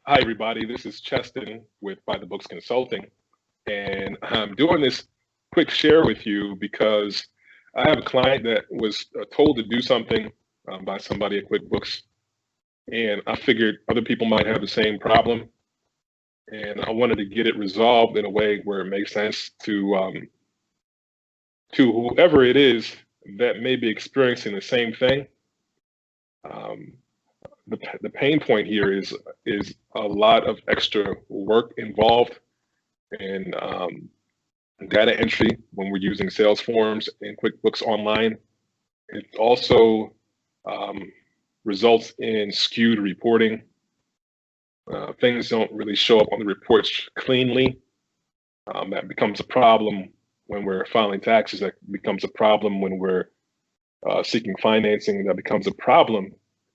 Hi, everybody. This is Cheston with By the Books Consulting. And I'm doing this quick share with you because I have a client that was told to do something by somebody at QuickBooks. And I figured other people might have the same problem. And I wanted to get it resolved in a way where it makes sense to whoever it is that may be experiencing the same thing. Um, the pain point here is a lot of extra work involved and data entry when we're using sales forms and QuickBooks Online. It also um, results in skewed reporting. Things don't really show up on the reports cleanly. That becomes a problem when we're filing taxes. That becomes a problem when we're seeking financing. That becomes a problem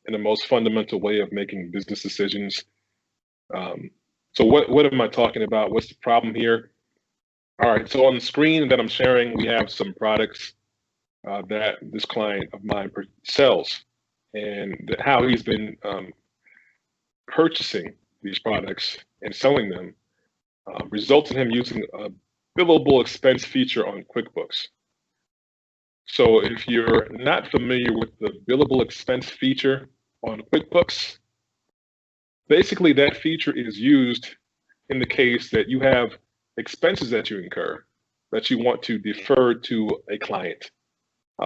in the most fundamental way of making business decisions. Um, so what am I talking about? What's the problem here? All right, so on the screen that I'm sharing, we have some products that this client of mine sells, and how he's been purchasing these products and selling them results in him using a billable expense feature on QuickBooks. So if you're not familiar with the billable expense feature on QuickBooks, basically that feature is used in the case that you have expenses that you incur that you want to defer to a client.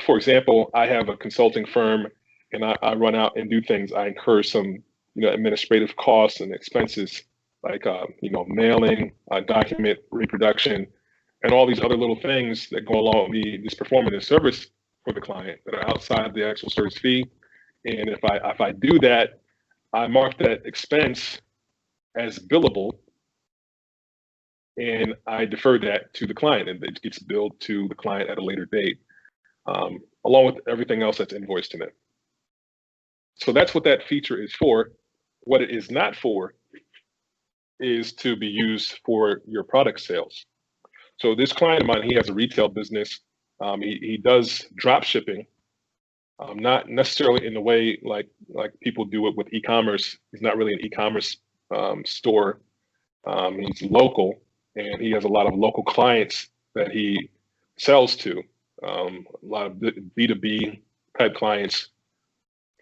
For example, I have a consulting firm and I run out and do things. I incur some, administrative costs and expenses like, mailing, document reproduction, and all these other little things that go along with me just performing a service for the client that are outside the actual service fee. And if I do that, I mark that expense as billable and I defer that to the client, and it gets billed to the client at a later date, along with everything else that's invoiced in it. So that's what that feature is for. What it is not for is to be used for your product sales. So this client of mine, he has a retail business. He does drop shipping, not necessarily in the way like people do it with e-commerce. He's not really an e-commerce store. He's local, and he has a lot of local clients that he sells to, a lot of B2B type clients.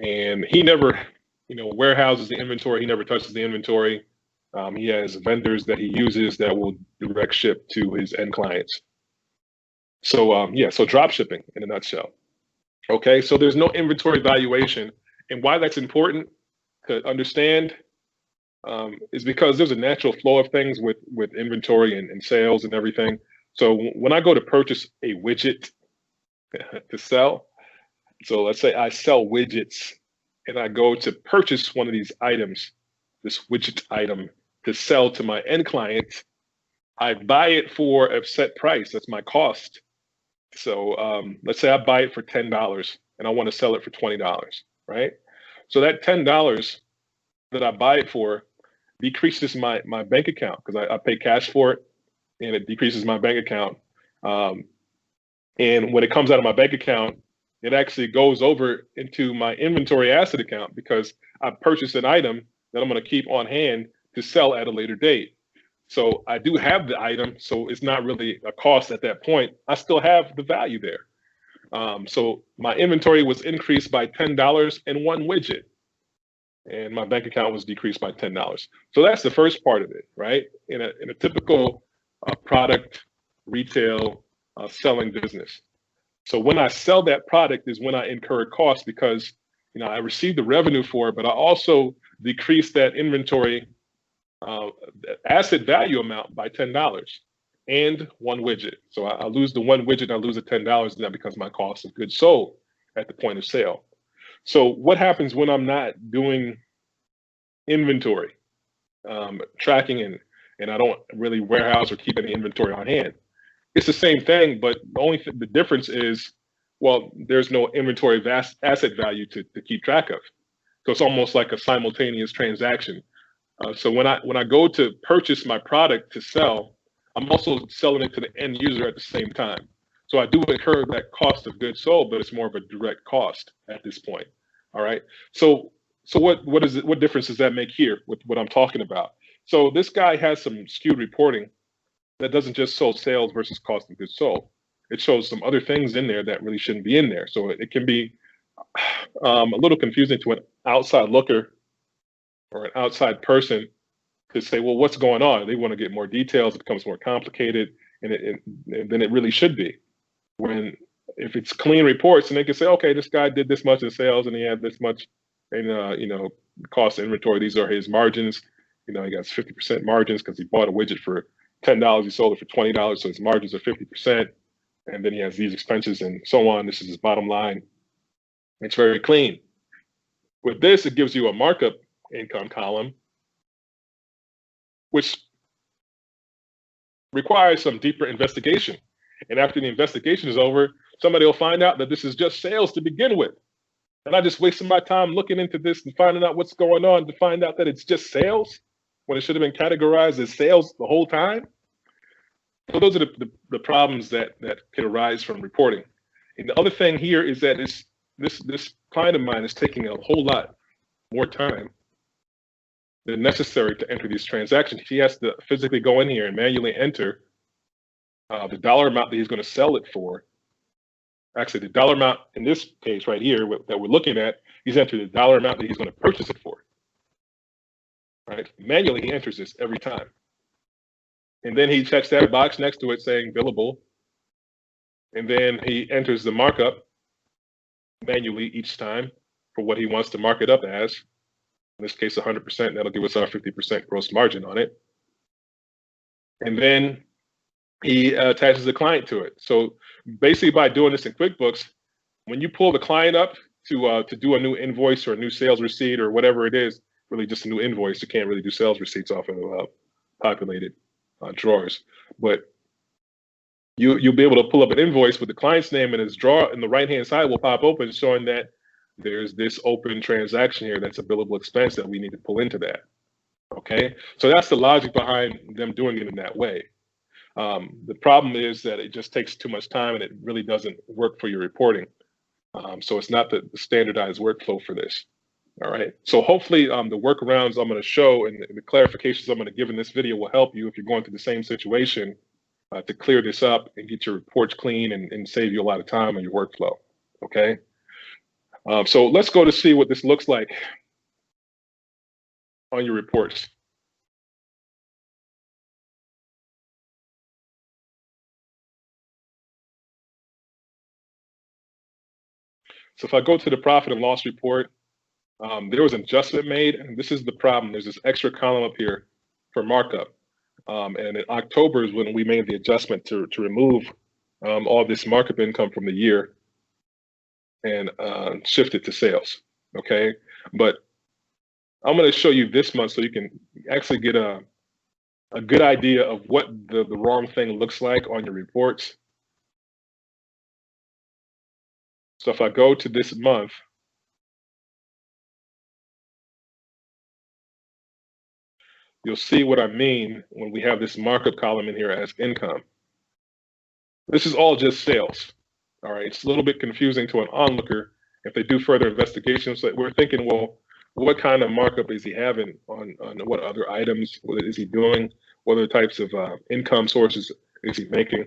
And he never, warehouses the inventory. He never touches the inventory. He has vendors that he uses that will direct ship to his end clients. So so drop shipping in a nutshell. Okay, so there's no inventory valuation, and why that's important to understand is because there's a natural flow of things with inventory and sales and everything. So when I go to purchase a widget to sell, so let's say I sell widgets and I go to purchase one of these items, this widget item to sell to my end client, I buy it for a set price. That's my cost. So let's say I buy it for $10 and I want to sell it for $20, right? So that $10 that I buy it for decreases my bank account because I pay cash for it, and it decreases my bank account. Um, and when it comes out of my bank account, it actually goes over into my inventory asset account because I purchased an item that I'm going to keep on hand to sell at a later date. So I do have the item, so it's not really a cost at that point. I still have the value there. So my inventory was increased by $10 in one widget, and my bank account was decreased by $10. So that's the first part of it, right? In a typical product retail selling business. So when I sell that product is when I incur costs because I received the revenue for it, but I also decrease that inventory asset value amount by $10 and one widget. So I lose the one widget, I lose the $10, and that becomes my cost of goods sold at the point of sale. So what happens when I'm not doing inventory tracking and I don't really warehouse or keep any inventory on hand? It's the same thing, but the difference is, well, there's no inventory asset value to keep track of. So it's almost like a simultaneous transaction. So when I go to purchase my product to sell, I'm also selling it to the end user at the same time. So I do incur that cost of goods sold, but it's more of a direct cost at this point. All right. So So what difference does that make here with what I'm talking about? So this guy has some skewed reporting that doesn't just show sales versus cost of goods sold. It shows some other things in there that really shouldn't be in there. So it can be a little confusing to an outside looker or an outside person to say, well, what's going on? They want to get more details. It becomes more complicated, than it really should be. When if it's clean reports, and they can say, okay, this guy did this much in sales, and he had this much in cost of inventory. These are his margins. He got 50% margins because he bought a widget for $10. He sold it for $20, so his margins are 50%. And then he has these expenses and so on. This is his bottom line. It's very clean. With this, it gives you a markup income column, which requires some deeper investigation. And after the investigation is over, somebody will find out that this is just sales to begin with. And I just wasted my time looking into this and finding out what's going on to find out that it's just sales when it should have been categorized as sales the whole time. So those are the problems that can arise from reporting. And the other thing here is that this client of mine is taking a whole lot more time than necessary to enter these transactions. He has to physically go in here and manually enter the dollar amount that he's going to sell it for. Actually, the dollar amount in this case right here that we're looking at, he's entered the dollar amount that he's going to purchase it for. Right? Manually, he enters this every time. And then he checks that box next to it saying billable. And then he enters the markup manually each time for what he wants to mark it up as. In this case, 100%. That'll give us our 50% gross margin on it. And then he attaches the client to it. So basically, by doing this in QuickBooks, when you pull the client up to do a new invoice or a new sales receipt or whatever it is, really just a new invoice, you can't really do sales receipts off of populated drawers. But you'll be able to pull up an invoice with the client's name, and his drawer in the right-hand side will pop open, showing that there's this open transaction here that's a billable expense that we need to pull into that. Okay, so that's the logic behind them doing it in that way. The problem is that it just takes too much time, and it really doesn't work for your reporting. So it's not the standardized workflow for this. All right. So hopefully the workarounds I'm going to show and the clarifications I'm going to give in this video will help you if you're going through the same situation to clear this up and get your reports clean and save you a lot of time on your workflow. Okay. So let's go to see what this looks like on your reports. So if I go to the profit and loss report, there was an adjustment made, and this is the problem. There's this extra column up here for markup. And in October is when we made the adjustment to remove all this markup income from the year and shift it to sales. Okay, but I'm going to show you this month so you can actually get a good idea of what the wrong thing looks like on your reports. So if I go to this month, you'll see what I mean when we have this markup column in here as income. This is all just sales. All right, it's a little bit confusing to an onlooker if they do further investigations. So we're thinking, well, what kind of markup is he having on what other items? What is he doing? What other types of income sources is he making?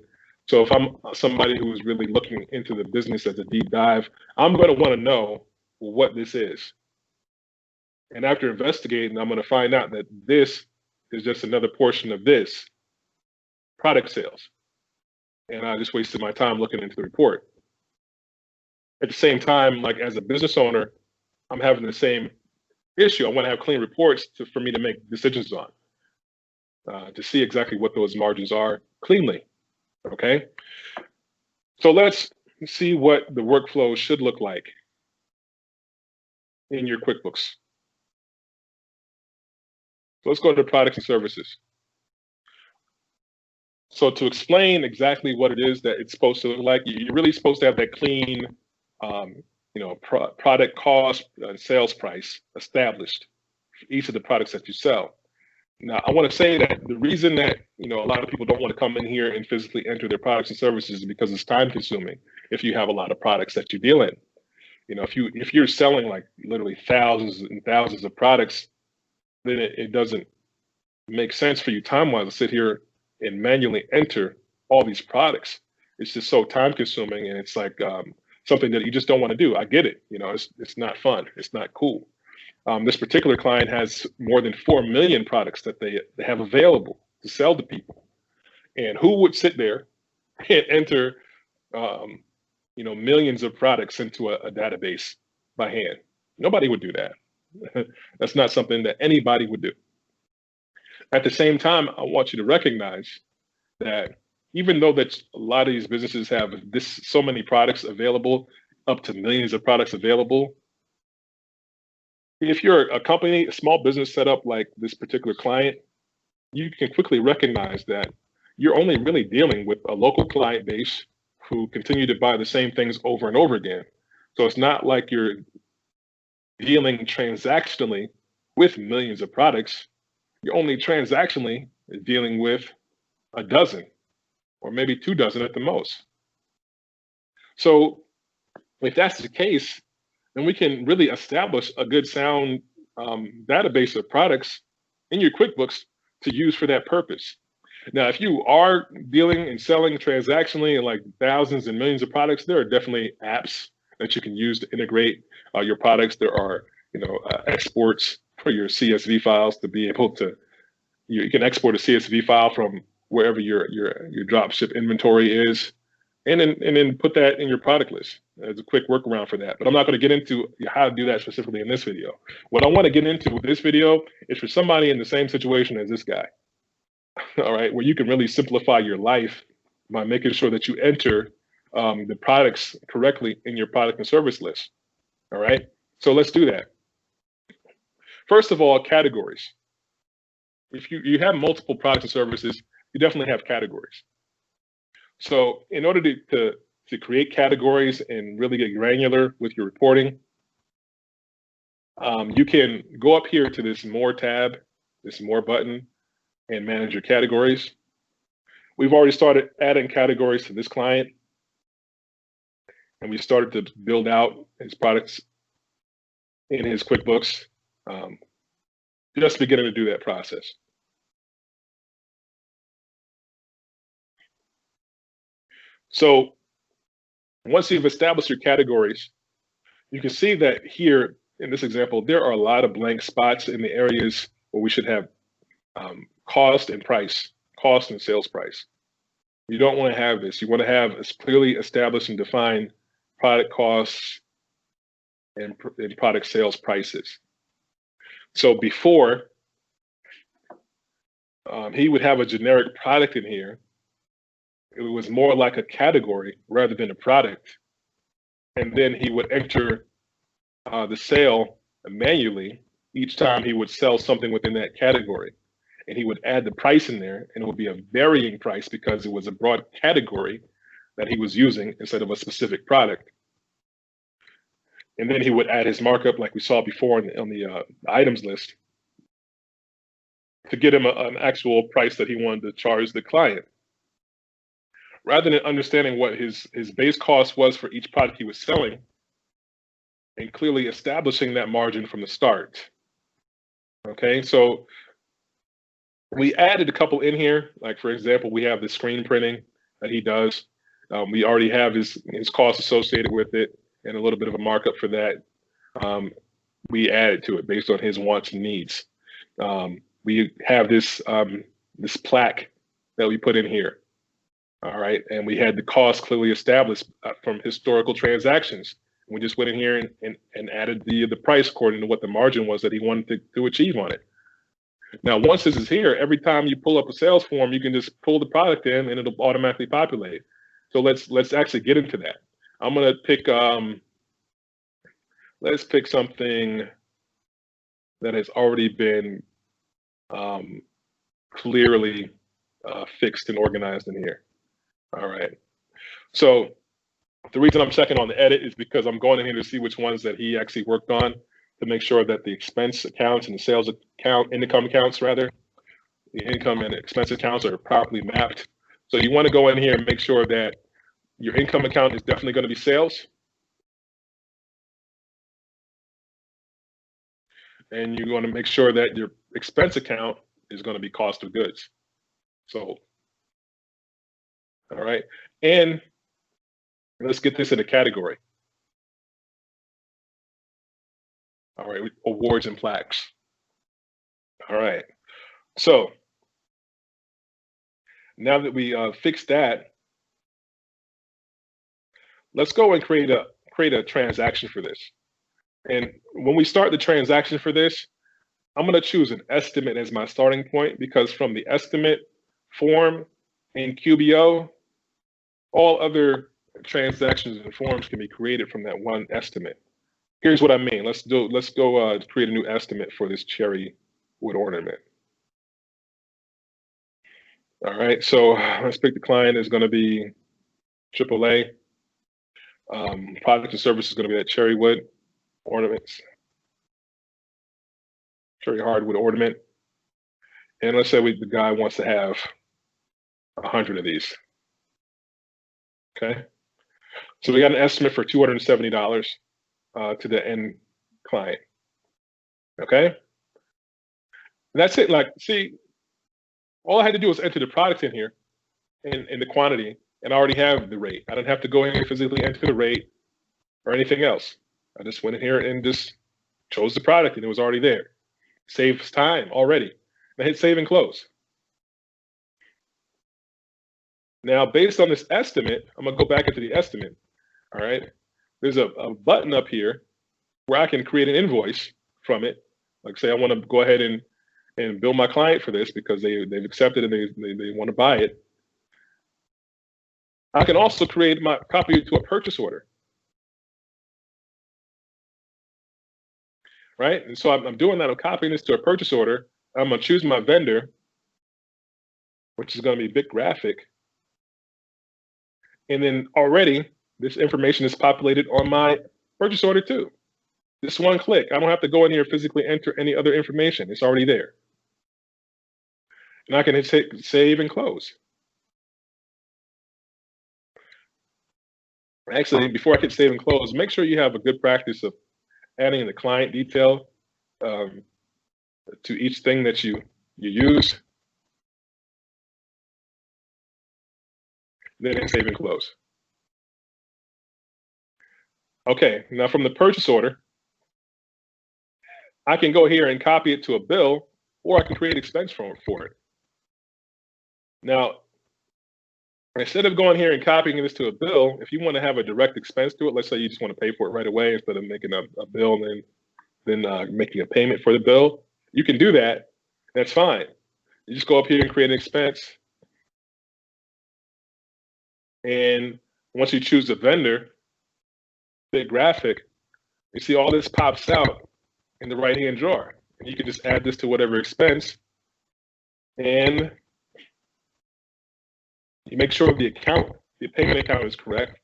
So if I'm somebody who is really looking into the business as a deep dive, I'm going to want to know what this is. And after investigating, I'm going to find out that this is just another portion of this product sales. And I just wasted my time looking into the report. At the same time, like as a business owner, I'm having the same issue. I want to have clean reports for me to make decisions on, to see exactly what those margins are cleanly. Okay. So let's see what the workflow should look like in your QuickBooks. So let's go to products and services. So to explain exactly what it is that it's supposed to look like, you're really supposed to have that clean, product cost and sales price established for each of the products that you sell. Now, I want to say that the reason that a lot of people don't want to come in here and physically enter their products and services is because it's time consuming if you have a lot of products that you deal in. if you're selling like literally thousands and thousands of products, then it doesn't make sense for you time-wise to sit here and manually enter all these products. It's just so time consuming, and it's like something that you just don't want to do. I get it. It's not fun. It's not cool. This particular client has more than 4 million products that they have available to sell to people. And who would sit there and enter, millions of products into a database by hand? Nobody would do that. That's not something that anybody would do. At the same time, I want you to recognize that even though that a lot of these businesses have so many products available, up to millions of products available, if you're a company, a small business set up like this particular client, you can quickly recognize that you're only really dealing with a local client base who continue to buy the same things over and over again. So it's not like you're dealing transactionally with millions of products. You're only transactionally dealing with a dozen or maybe 2 dozen at the most. So if that's the case, then we can really establish a good sound database of products in your QuickBooks to use for that purpose. Now, if you are dealing and selling transactionally in like thousands and millions of products, there are definitely apps that you can use to integrate your products. There are, exports for your CSV files to be able to. You can export a CSV file from wherever your dropship inventory is, and then put that in your product list as a quick workaround for that. But I'm not going to get into how to do that specifically in this video. What I want to get into with this video is for somebody in the same situation as this guy. All right, where you can really simplify your life by making sure that you enter the products correctly in your product and service list. All right, so let's do that. First of all, categories. If you have multiple products and services, you definitely have categories. So in order to create categories and really get granular with your reporting, you can go up here to this More tab, this More button, and manage your categories. We've already started adding categories to this client, and we started to build out his products in his QuickBooks, just beginning to do that process. So once you've established your categories, you can see that here in this example, there are a lot of blank spots in the areas where we should have cost and price, cost and sales price. You don't want to have this. You want to have clearly established and defined product costs and product sales prices. So before, he would have a generic product in here. It was more like a category rather than a product. And then he would enter the sale manually each time he would sell something within that category. And he would add the price in there, and it would be a varying price because it was a broad category that he was using instead of a specific product. And then he would add his markup like we saw before on the items list to get him an actual price that he wanted to charge the client. Rather than understanding what his base cost was for each product he was selling and clearly establishing that margin from the start. Okay, so we added a couple in here. Like for example, we have the screen printing that he does. We already have his costs associated with it and a little bit of a markup for that. We added to it based on his wants and needs. We have this plaque that we put in here. All right, and we had the cost clearly established from historical transactions. We just went in here and added the price according to what the margin was that he wanted to achieve on it. Now, once this is here, every time you pull up a sales form, you can just pull the product in and it'll automatically populate. So let's actually get into that. I'm gonna pick let's pick something that has already been clearly fixed and organized in here. All right. So the reason I'm checking on the edit is because I'm going in here to see which ones that he actually worked on to make sure that the expense accounts and the sales account, income accounts rather, the income and expense accounts are properly mapped. So you want to go in here and make sure that your income account is definitely going to be sales. and you want to make sure that your expense account is going to be cost of goods. So, all right. And let's get this in a category. All right. Awards and plaques. All right. So now that we fixed that, let's go and create a transaction for this. And when we start the transaction for this, I'm going to choose an estimate as my starting point, because from the estimate form in QBO, all other transactions and forms can be created from that one estimate. Here's what I mean. Let's go create a new estimate for this cherry wood ornament. All right, so let's pick the client is going to be AAA. Product and service is going to be that cherry wood ornaments, cherry hardwood ornament. And let's say the guy wants to have 100 of these. Okay, so we got an estimate for $270 to the end client. Okay, and that's it. Like, see, all I had to do was enter the product in here and the quantity, and I already have the rate. I don't have to go in here physically enter the rate or anything else. I just went in here and just chose the product, and it was already there. Saves time already. I hit save and close. Now, based on this estimate, I'm gonna go back into the estimate. All right, there's a button up here where I can create an invoice from it. Like, say I want to go ahead and bill my client for this because they've accepted and they want to buy it. I can also copy it to a purchase order. Right, and so I'm doing that. I'm copying this to a purchase order. I'm gonna choose my vendor, which is gonna be Big Graphic. And then already this information is populated on my purchase order too. Just one click. I don't have to go in here physically enter any other information. It's already there. And I can hit save and close. Actually, before I hit save and close, make sure you have a good practice of adding the client detail to each thing that you use. Then hit save and close. Okay, now from the purchase order, I can go here and copy it to a bill, or I can create expense for it. Now, instead of going here and copying this to a bill, if you want to have a direct expense to it, let's say you just want to pay for it right away instead of making a bill and then making a payment for the bill, you can do that. That's fine. You just go up here and create an expense. And once you choose the vendor, Big Graphic, you see all this pops out in the right-hand drawer. And you can just add this to whatever expense. And you make sure the payment account is correct.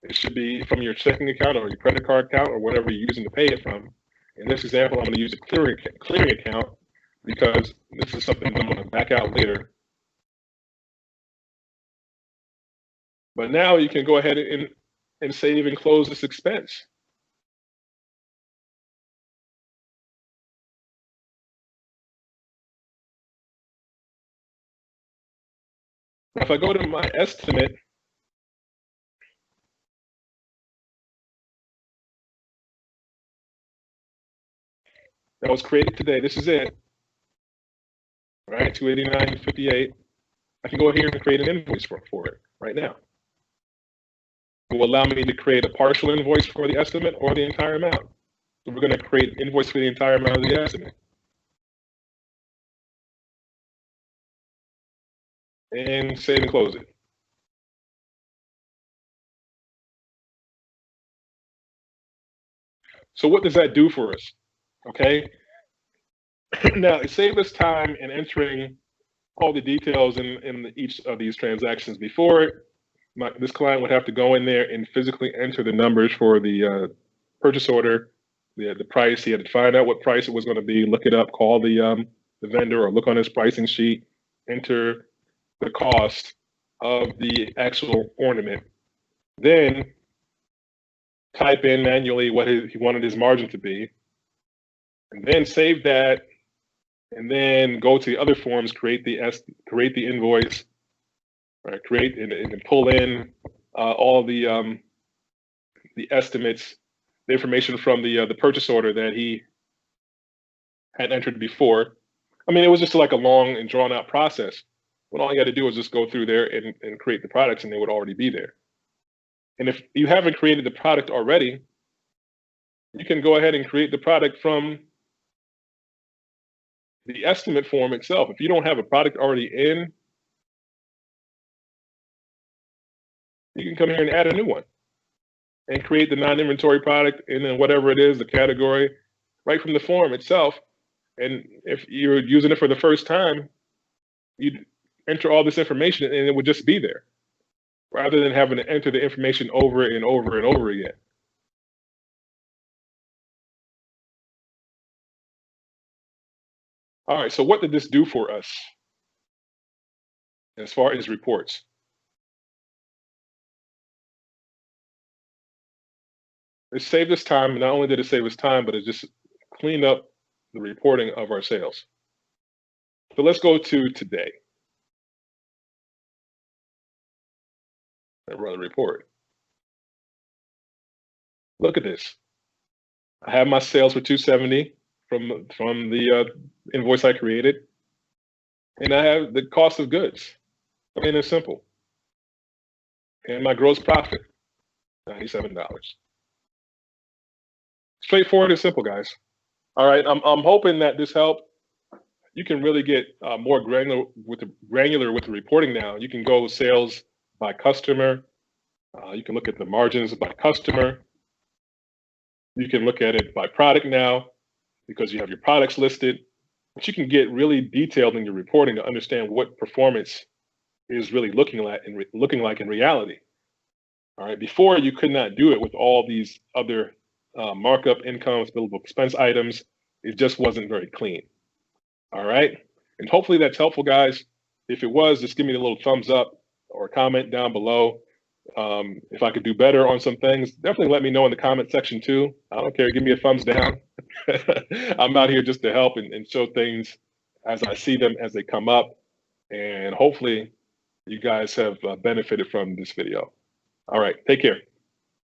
It should be from your checking account or your credit card account or whatever you're using to pay it from. In this example, I'm going to use a clearing account because this is something I'm going to back out later. But now you can go ahead and save and close this expense. Now, if I go to my estimate, that was created today, this is it, right, $289.58. I can go here and create an invoice for it right now. It will allow me to create a partial invoice for the estimate or the entire amount. So we're going to create an invoice for the entire amount of the estimate. And save and close it. So what does that do for us? Okay. Now, it saves us time in entering all the details in each of these transactions. Before, this client would have to go in there and physically enter the numbers for the purchase order, the price. He had to find out what price it was going to be, look it up, call the vendor, or look on his pricing sheet, enter the cost of the actual ornament, then type in manually what he wanted his margin to be, and then save that, and then go to the other forms, create the invoice, right? Create and pull in all the estimates, the information from the purchase order that he had entered before. I mean, it was just like a long and drawn out process. When all you had to do was just go through there and create the products, and they would already be there. And if you haven't created the product already, you can go ahead and create the product from the estimate form itself. If you don't have a product already in, you can come here and add a new one and create the non-inventory product, and then whatever it is, the category, right from the form itself. And if you're using it for the first time, you'd enter all this information and it would just be there, rather than having to enter the information over and over and over again. All right, so what did this do for us as far as reports? It saved us time. Not only did it save us time, but it just cleaned up the reporting of our sales. So let's go to today and run the report. Look at this. I have my sales for 270 from the invoice I created, and I have the cost of goods. I mean, it's simple. And my gross profit, $97. Straightforward and simple, guys. All right, I'm hoping that this helped. You can really get more granular with the reporting now. You can go sales by customer. You can look at the margins by customer. You can look at it by product now because you have your products listed. But you can get really detailed in your reporting to understand what performance is really looking like in reality. All right, before you could not do it with all these other markup, incomes, billable expense items. It just wasn't very clean. All right, and hopefully that's helpful, guys. If it was, just give me a little thumbs up or comment down below. If I could do better on some things, definitely let me know in the comment section too. I don't care, give me a thumbs down. I'm out here just to help and show things as I see them as they come up. And hopefully you guys have benefited from this video. All right, take care.